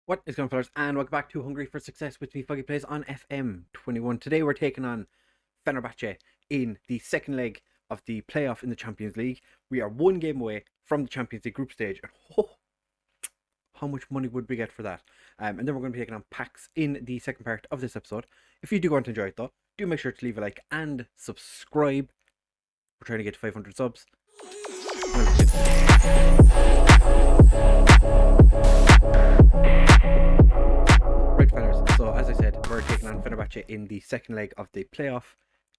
What is going on, fellas? And welcome back to Hungary for Success with me, FoggyPlays on FM21. Today we're taking on Fenerbahce in the second leg of the playoff in the Champions League. We are one game away from the Champions League group stage, and how much money would we get for that? And then we're going to be taking on Paks in the second part of this episode. If you do want to enjoy it though, do make sure to leave a like and subscribe. We're trying to get to 500 subs. Right, fellas, so as I said, we're taking on Fenerbahce in the second leg of the playoff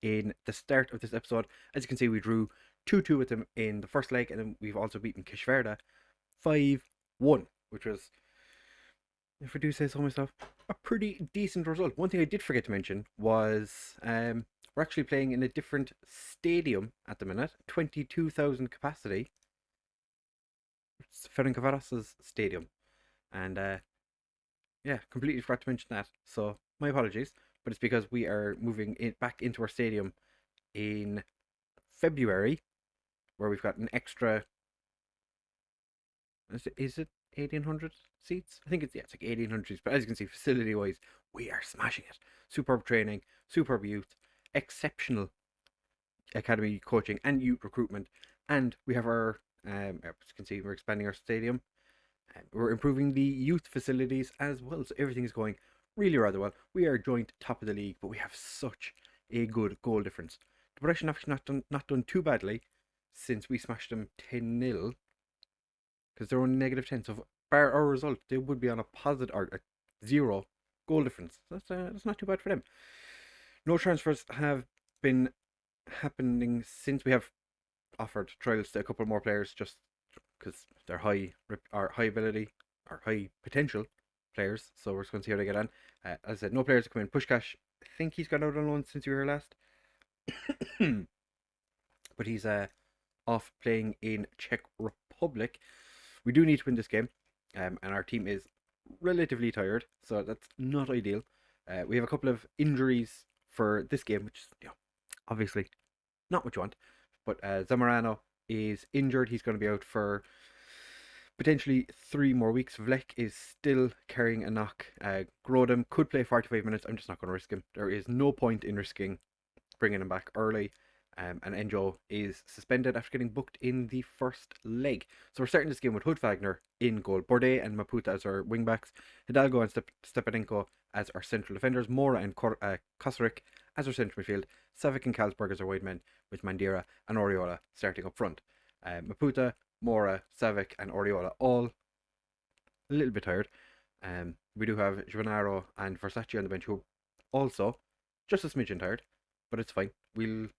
in the start of this episode. As you can see, we drew 2-2 with them in the first leg, and then we've also beaten Kishvarda 5-1, which was, if I do say so myself, a pretty decent result. One thing I did forget to mention was we're actually playing in a different stadium at the minute, 22,000 capacity. It's Fenerbahce's stadium, and yeah, completely forgot to mention that. So my apologies, but it's because we are moving back into our stadium in February, where we've got an extra. Is it 1,800 seats? I think it's it's like 1,800 seats. But as you can see, facility wise, we are smashing it. Superb training, superb youth, exceptional academy coaching and youth recruitment, and we have our. As you can see, we're expanding our stadium. We're improving the youth facilities as well, so everything is going really rather well. We are joint top of the league, but we have such a good goal difference. The production actually not done too badly since we smashed them 10-0, because they're only -10. So bar our result, they would be on a positive or a 0 goal difference. So that's not too bad for them. No transfers have been happening since we have offered trials to a couple more players, just because they're high ability or high potential players. So we're just going to see how they get on. As I said, no players have come in. Pushkash, I think he's gone out on loan since you were here last. But he's off playing in Czech Republic. We do need to win this game, and our team is relatively tired, so that's not ideal. We have a couple of injuries for this game, which is obviously not what you want. But Zamorano is injured. He's going to be out for potentially 3 more weeks. Vlek is still carrying a knock. Grodem could play 45 minutes. I'm just not going to risk him. There is no point in risking bringing him back early. And Enjo is suspended after getting booked in the first leg. So we're starting this game with Hudfagner in goal, Bordet and Maputa as our wingbacks, Hidalgo and Stepanenko as our central defenders, Mora and Kosarik as our central midfield, Savic and Carlsberg as our wide men, with Mandira and Oriola starting up front. Maputa, Mora, Savic and Oriola all a little bit tired. We do have Giovanaro and Versace on the bench, who are also just a smidgen tired, but it's fine. We'll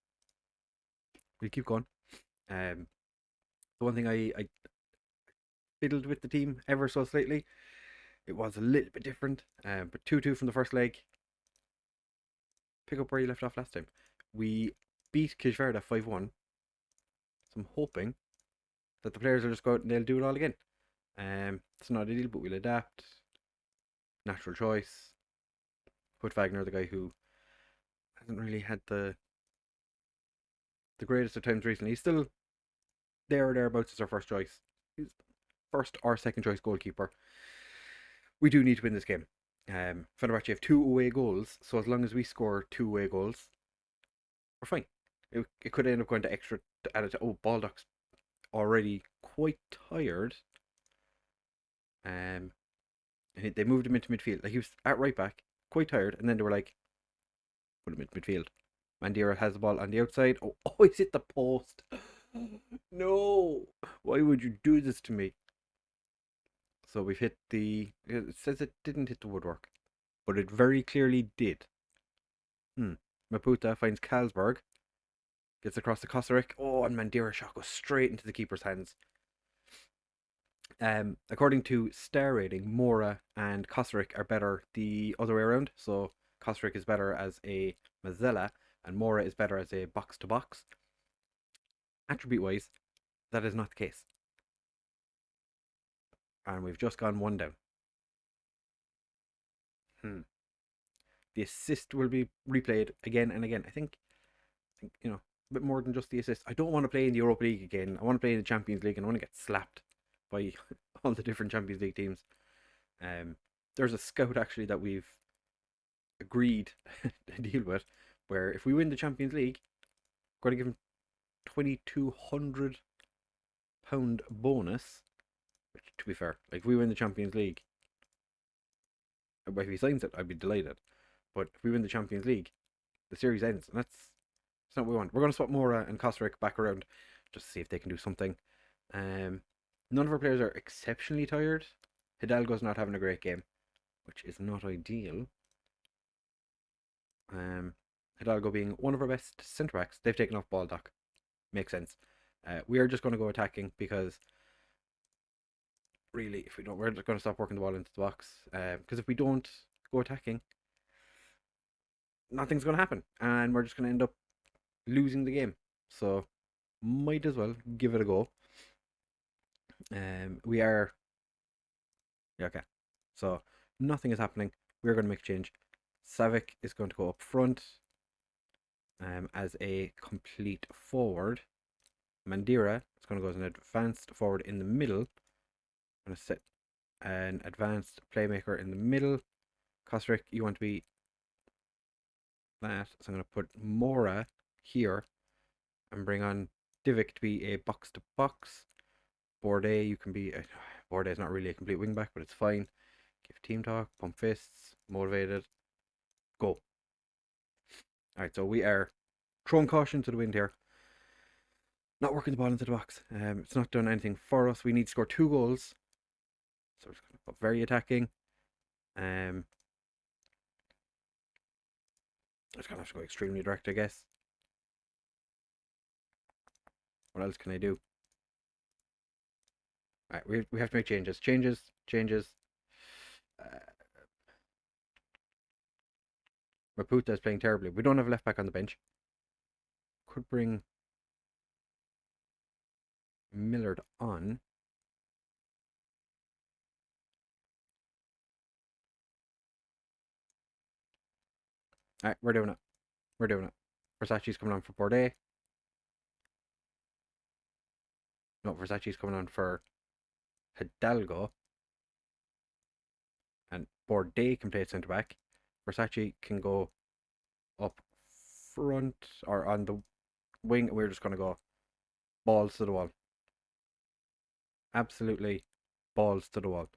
keep going. The one thing I fiddled with the team ever so slightly. It was a little bit different, but 2-2 from the first leg. Pick up where you left off last time. We beat Kishvarda 5-1. So I'm hoping that the players will just go out and they'll do it all again. It's not ideal, but we'll adapt. Natural choice. Put Wagner, the guy who hasn't really had the greatest of times recently. He's still there or thereabouts as our first choice. He's first or second choice goalkeeper. We do need to win this game. Fenerbahce have 2 away goals, so as long as we score 2 away goals, we're fine. It could end up going to extra to add it to. Oh, Baldock's already quite tired. And they moved him into midfield. Like, he was at right back, quite tired, and then they were like, put him into midfield. Mandira has the ball on the outside. Oh, he's hit the post. No! Why would you do this to me? So we've hit the. It says it didn't hit the woodwork, but it very clearly did. Maputa finds Carlsberg, gets across to Kosarik. Oh, and Mandira shot goes straight into the keeper's hands. According to star rating, Mora and Kosarik are better the other way around. So Kosarik is better as a Mazzella, and Mora is better as a box-to-box. Attribute-wise, that is not the case. And we've just gone 1 down. The assist will be replayed again and again. I think a bit more than just the assist. I don't want to play in the Europa League again. I want to play in the Champions League, and I want to get slapped by all the different Champions League teams. there's a scout actually that we've agreed to deal with, where if we win the Champions League, we're going to give him £2,200 bonus. Which, to be fair, like if we win the Champions League, if he signs it, I'd be delighted. But if we win the Champions League, the series ends, and that's not what we want. We're going to swap Mora and Kosteric back around just to see if they can do something. None of our players are exceptionally tired. Hidalgo's not having a great game, which is not ideal. Hidalgo being one of our best centre backs, they've taken off ball dock. Makes sense. We are just going to go attacking because really, if we don't, we're just going to stop working the ball into the box. Because if we don't go attacking, nothing's going to happen, and we're just going to end up losing the game. So, might as well give it a go. We are. Yeah, okay. So, nothing is happening. We're going to make a change. Savic is going to go up front as a complete forward. Mandira is going to go as an advanced forward in the middle. I'm going to set an advanced playmaker in the middle. Kosteric, you want to be that. So I'm going to put Mora here and bring on Divic to be a box-to-box. Bourdais, you can be... Bourdais is not really a complete wingback, but it's fine. Give team talk, pump fists, motivated. Go. Alright, so we are throwing caution to the wind here. Not working the ball into the box. It's not done anything for us. We need to score 2 goals. So we're just going to put very attacking. I'm just going to have to go extremely direct, I guess. What else can I do? Alright, we have to make changes. Changes. Maputa is playing terribly. We don't have a left back on the bench. Could bring Millard on. Alright, we're doing it. Versace's coming on for Bourdais. No, Versace's coming on for Hidalgo. And Bourdais can play at centre back. Versace can go up front or on the wing. We're just going to go balls to the wall. Absolutely balls to the wall.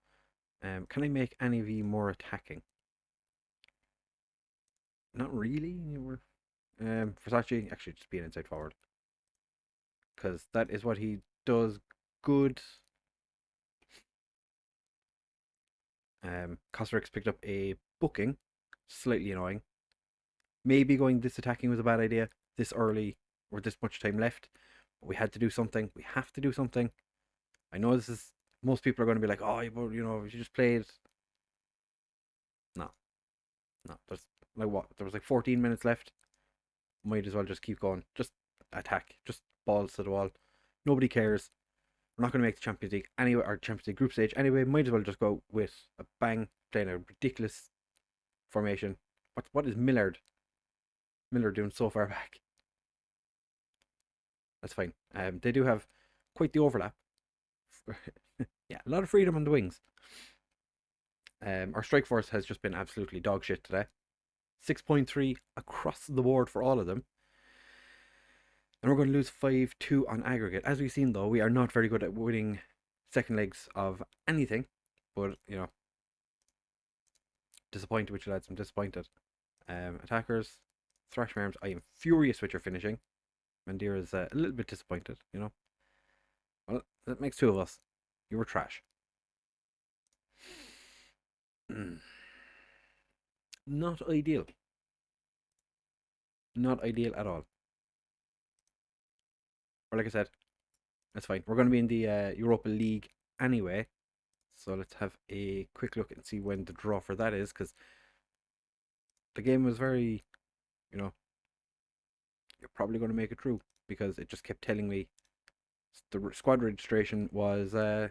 Can I make any of you more attacking? Not really. Versace actually just be an inside forward, because that is what he does good. Kosterik's picked up a booking. Slightly annoying. Maybe going this attacking was a bad idea this early or this much time left. But we had to do something. We have to do something. I know this is... Most people are going to be like, oh, you know, you just played... No. There's like what? There was like 14 minutes left. Might as well just keep going. Just attack. Just balls to the wall. Nobody cares. We're not going to make the Champions League anyway, or Champions League group stage anyway. Might as well just go with a bang, playing a ridiculous formation. What is Millard doing so far back? That's fine. They do have quite the overlap. Yeah, a lot of freedom on the wings. Our strike force has just been absolutely dog shit today. 6.3 across the board for all of them. And we're going to lose 5-2 on aggregate. As we've seen, though, we are not very good at winning second legs of anything. But, you know, disappointed with you lads. I'm disappointed. Attackers, Thrash Arms, I am furious with your finishing. Mandira's a little bit disappointed, you know. Well, that makes 2 of us. You were trash. Not ideal. Not ideal at all. Or like I said, that's fine. We're going to be in the Europa League anyway. So let's have a quick look and see when the draw for that is. Because the game was very, you know, you're probably going to make it through. Because it just kept telling me the squad registration was in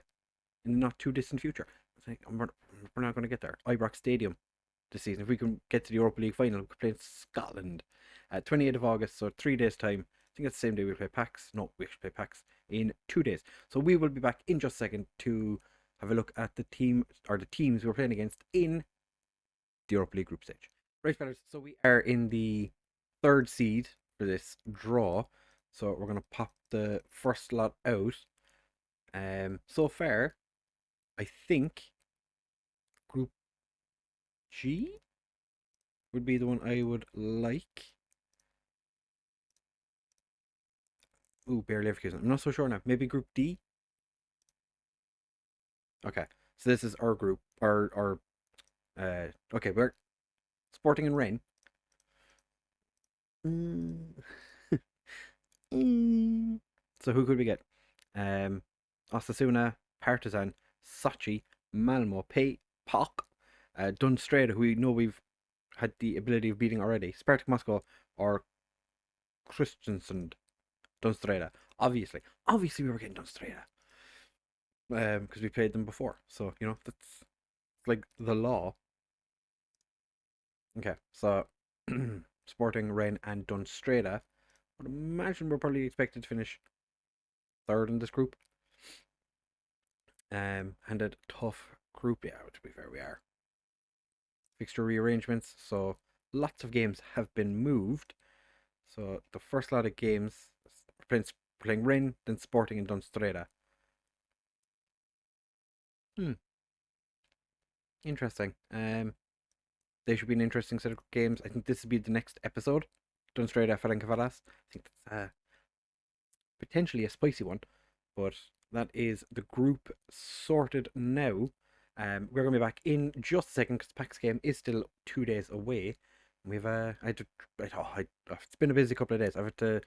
the not too distant future. It's like, we're not going to get there. Ibrox Stadium this season. If we can get to the Europa League final, we could play in Scotland at 28th of August, so 3 days' time. I think it's the same day we play Paks. No, we actually play Paks in 2 days. So we will be back in just a second to have a look at the teams we're playing against in the Europa League group stage. Right, fellas. So we are in the third seed for this draw. So we're gonna pop the first lot out. So far, I think Group G would be the one I would like. Ooh, Bayer Leverkusen. I'm not so sure now. Maybe Group D. Okay, so this is our group. Okay, we're Sporting and Rennes. Mm. So who could we get? Osasuna, Partizan, Sochi, Malmo, Pak, Dunstreda, who we know we've had the ability of beating already. Spartak Moscow or Christiansund. Dunstreda. Obviously we were getting Dunstreda. Because we played them before. So, that's like the law. Okay, so Sporting, Rennes, and Dunstreda. I would imagine we're probably expected to finish third in this group. And a tough group, yeah, to be fair, we are. Fixture rearrangements, so lots of games have been moved. So the first lot of games, playing Rennes, then Sporting and Dunstreda. Interesting. They should be an interesting set of games. I think this would be the next episode. Dunstreda, Fenerbahce. I think that's potentially a spicy one, but that is the group sorted now. We're going to be back in just a second because the Paks game is still 2 days away. We've it's been a busy couple of days. I've had to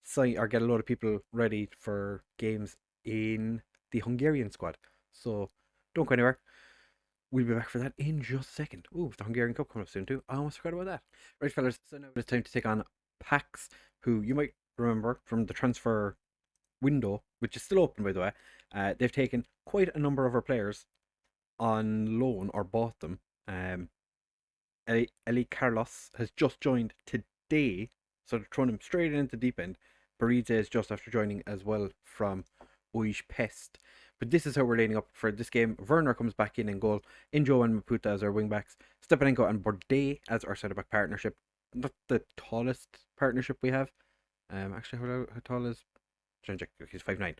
sign or get a lot of people ready for games in the Hungarian squad. So don't go anywhere. We'll be back for that in just a second. Ooh, the Hungarian Cup coming up soon too. I almost forgot about that. Right, fellas. So now it's time to take on Paks, who you might remember from the transfer window, which is still open by the way. They've taken quite a number of our players on loan or bought them. Eli Carlos has just joined today, so they're throwing him straight into the deep end. Baridze is just after joining as well from Uij Pest. But this is how we're lining up for this game. Werner comes back in goal. Injo and Maputa as our wingbacks. Stepanenko and Bordet as our centre back partnership. Not the tallest partnership we have. Actually, how tall is? He's 5'9".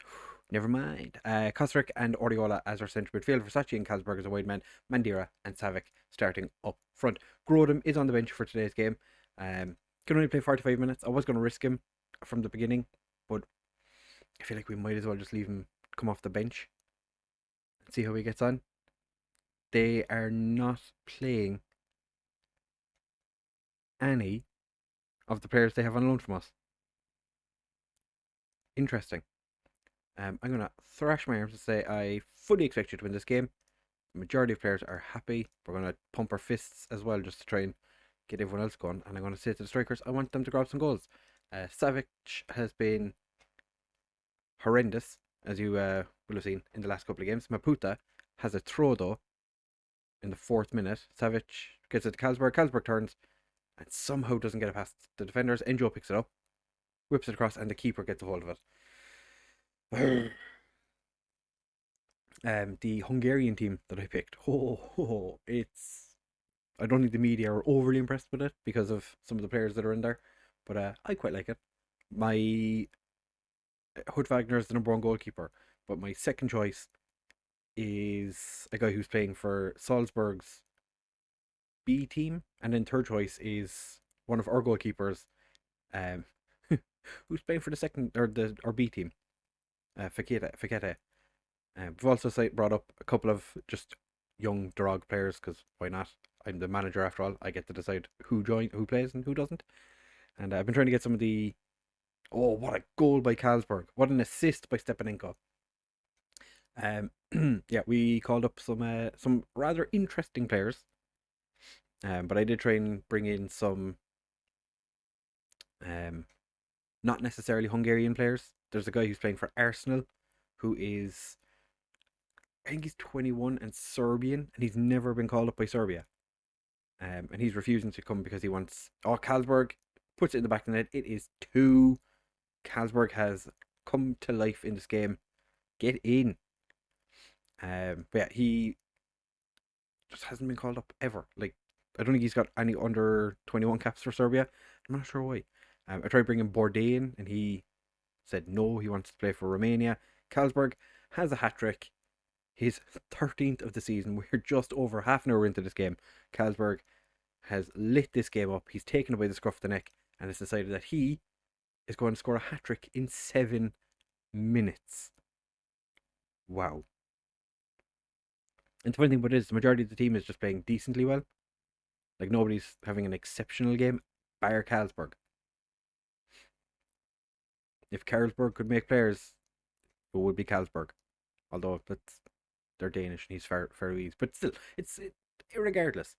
Never mind. Kosric and Oriola as our centre midfield. Versace and Kalsberg as a wide man. Mandira and Savic starting up front. Grodem is on the bench for today's game. Can only play 45 minutes. I was going to risk him from the beginning, but I feel like we might as well just leave him come off the bench and see how he gets on. They are not playing any of the players they have on loan from us. Interesting. I'm going to thrash my arms and say I fully expect you to win this game. The majority of players are happy. We're going to pump our fists as well just to try and get everyone else going. And I'm going to say to the strikers, I want them to grab some goals. Savic has been horrendous, as you will have seen in the last couple of games. Maputa has a throw though in the 4th minute. Savic gets it to Kalsberg. Kalsberg turns and somehow doesn't get it past the defenders. Enjo picks it up, whips it across, and the keeper gets a hold of it. The Hungarian team that I picked. It's. I don't think the media are overly impressed with it because of some of the players that are in there, but I quite like it. My Hood Wagner is the number 1 goalkeeper, but my second choice is a guy who's playing for Salzburg's B team, and then third choice is one of our goalkeepers, who's playing for the second or our B team, Fakete. We've also brought up a couple of just young Dorogi players because why not? I'm the manager after all. I get to decide who plays and who doesn't. And I've been trying to get some of the. Oh, what a goal by Kalsberg! What an assist by Stepanenko! Yeah, we called up some rather interesting players. But I did try and bring in some not necessarily Hungarian players. There's a guy who's playing for Arsenal who is, I think he's 21 and Serbian, and he's never been called up by Serbia. And he's refusing to come because he wants. Oh, Kalsberg puts it in the back of the net. It is 2. Kalsberg has come to life in this game. Get in. But yeah, he just hasn't been called up ever. Like, I don't think he's got any under 21 caps for Serbia. I'm not sure why. I tried bringing Bourdain in, and he said no, he wants to play for Romania. Carlsberg has a hat trick. His 13th of the season. We're just over half an hour into this game. Carlsberg has lit this game up. He's taken away the scruff of the neck and has decided that he is going to score a hat trick in 7 minutes. Wow. And the funny thing about it is, the majority of the team is just playing decently well. Like, nobody's having an exceptional game, bar Carlsberg. If Carlsberg could make players, it would be Carlsberg. Although they're Danish and he's Faroese. But still, irregardless.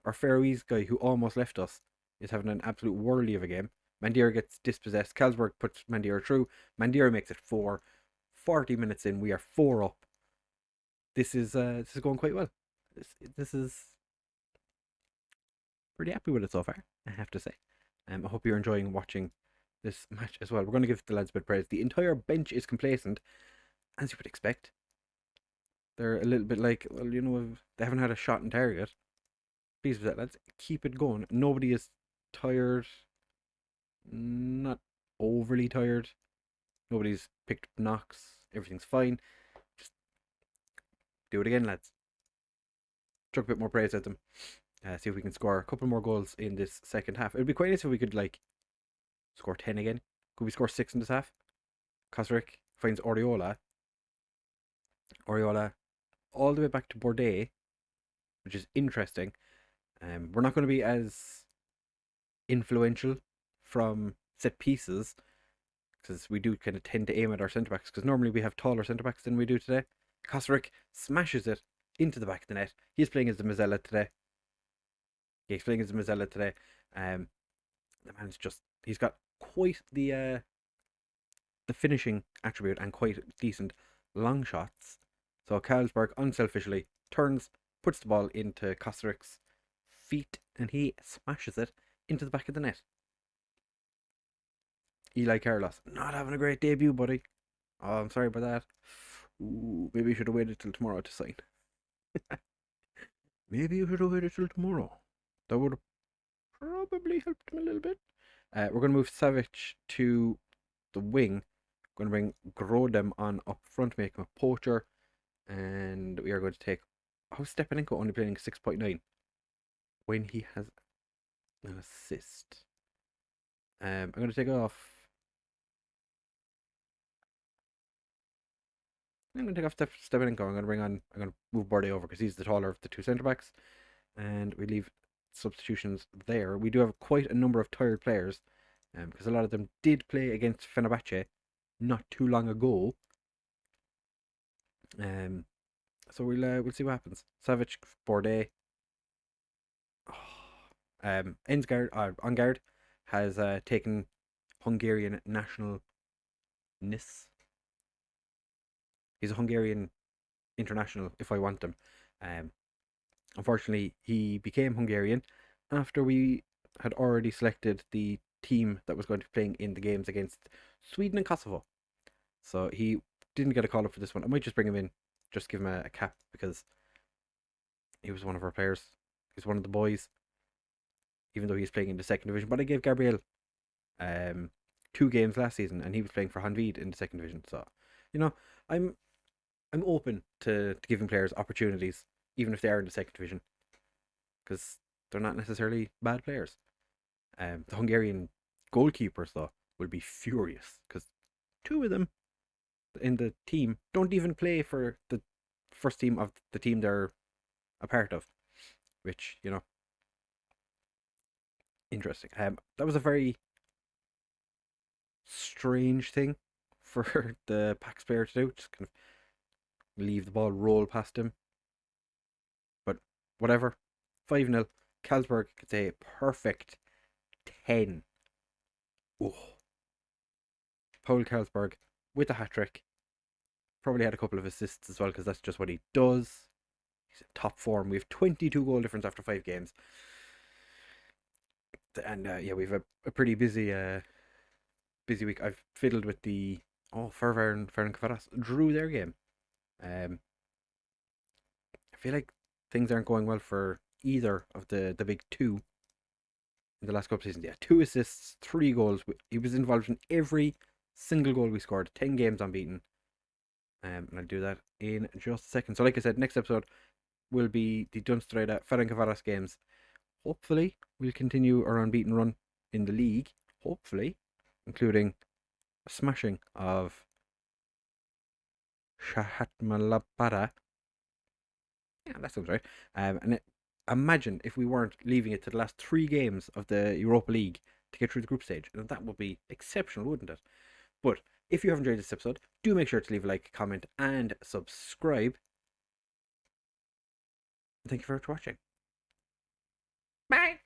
Our Faroese guy who almost left us is having an absolute whirly of a game. Mandira gets dispossessed. Carlsberg puts Mandira through. Mandira makes it 4. 40 minutes in, we are 4 up. This is going quite well. This is pretty happy with it so far, I have to say. I hope you're enjoying watching this match as well. We're going to give the lads a bit of praise. The entire bench is complacent, as you would expect. They're a little bit like, well, they haven't had a shot in target. Please with that, lads. Keep it going. Nobody is tired. Not overly tired. Nobody's picked up knocks. Everything's fine. Just do it again, lads. Chuck a bit more praise at them. See if we can score a couple more goals in this second half. It'd be quite nice if we could score 10 again. Could we score 6 in this half? Kosric finds Oriola. Oriola all the way back to Bourdain, which is interesting. We're not going to be as influential from set pieces because we do kind of tend to aim at our centre backs because normally we have taller centre backs than we do today. Kosric smashes it into the back of the net. He's playing as the Mazzella today. Yeah, he's playing as the Mazzella today. The man's he's got quite the finishing attribute and quite decent long shots. So Carlsberg unselfishly turns, puts the ball into Kosric's feet, and he smashes it into the back of the net. Eli Carlos, not having a great debut, buddy. Oh, I'm sorry about that. Ooh, maybe you should have waited till tomorrow to sign. Maybe you should have waited till tomorrow. That would have probably helped him a little bit. We're going to move Savic to the wing. We're going to bring Grodem on up front, make him a poacher. And we are going to take... How's Stepanenko only playing 6.9? When he has an assist. I'm going to take off... Stepanenko. I'm going to move Bordet over because he's the taller of the two centre backs. And we leave substitutions there. We do have quite a number of tired players because a lot of them did play against Fenerbahce not too long ago. So we'll see what happens. Savic, Bordet, on guard has taken Hungarian nationalness. He's a Hungarian international if I want him. Unfortunately, he became Hungarian after we had already selected the team that was going to be playing in the games against Sweden and Kosovo. So he didn't get a call up for this one. I might just bring him in, just give him a cap because he was one of our players. He's one of the boys, even though he's playing in the second division. But I gave Gabriel 2 games last season, and he was playing for Hanvid in the second division. So, I'm open to giving players opportunities, even if they are in the second division, because they're not necessarily bad players. The Hungarian goalkeepers, though, will be furious because 2 of them in the team don't even play for the first team of the team they're a part of, which, interesting. That was a very strange thing for the Paks player to do, just kind of leave the ball roll past him. But whatever. 5-0. Carlsberg gets a perfect 10. Oh. Paul Carlsberg with a hat trick. Probably had a couple of assists as well because that's just what he does. He's in top form. We have 22 goal difference after 5 games. And we've a pretty busy week. I've fiddled with the Ferver and Ferencváros drew their game. feel like things aren't going well for either of the big two in the last couple of seasons. Yeah, 2 assists, 3 goals. He was involved in every single goal we scored. 10 games unbeaten. And I'll do that in just a second. So, like I said, next episode will be the Dunstrada Ferencváros games. Hopefully, we'll continue our unbeaten run in the league. Hopefully, including a smashing of Shahatmalapara. Yeah, that sounds right. Imagine if we weren't leaving it to the last 3 games of the Europa League to get through the group stage. And that would be exceptional, wouldn't it? But if you have enjoyed this episode, do make sure to leave a like, comment, and subscribe. Thank you for watching. Bye.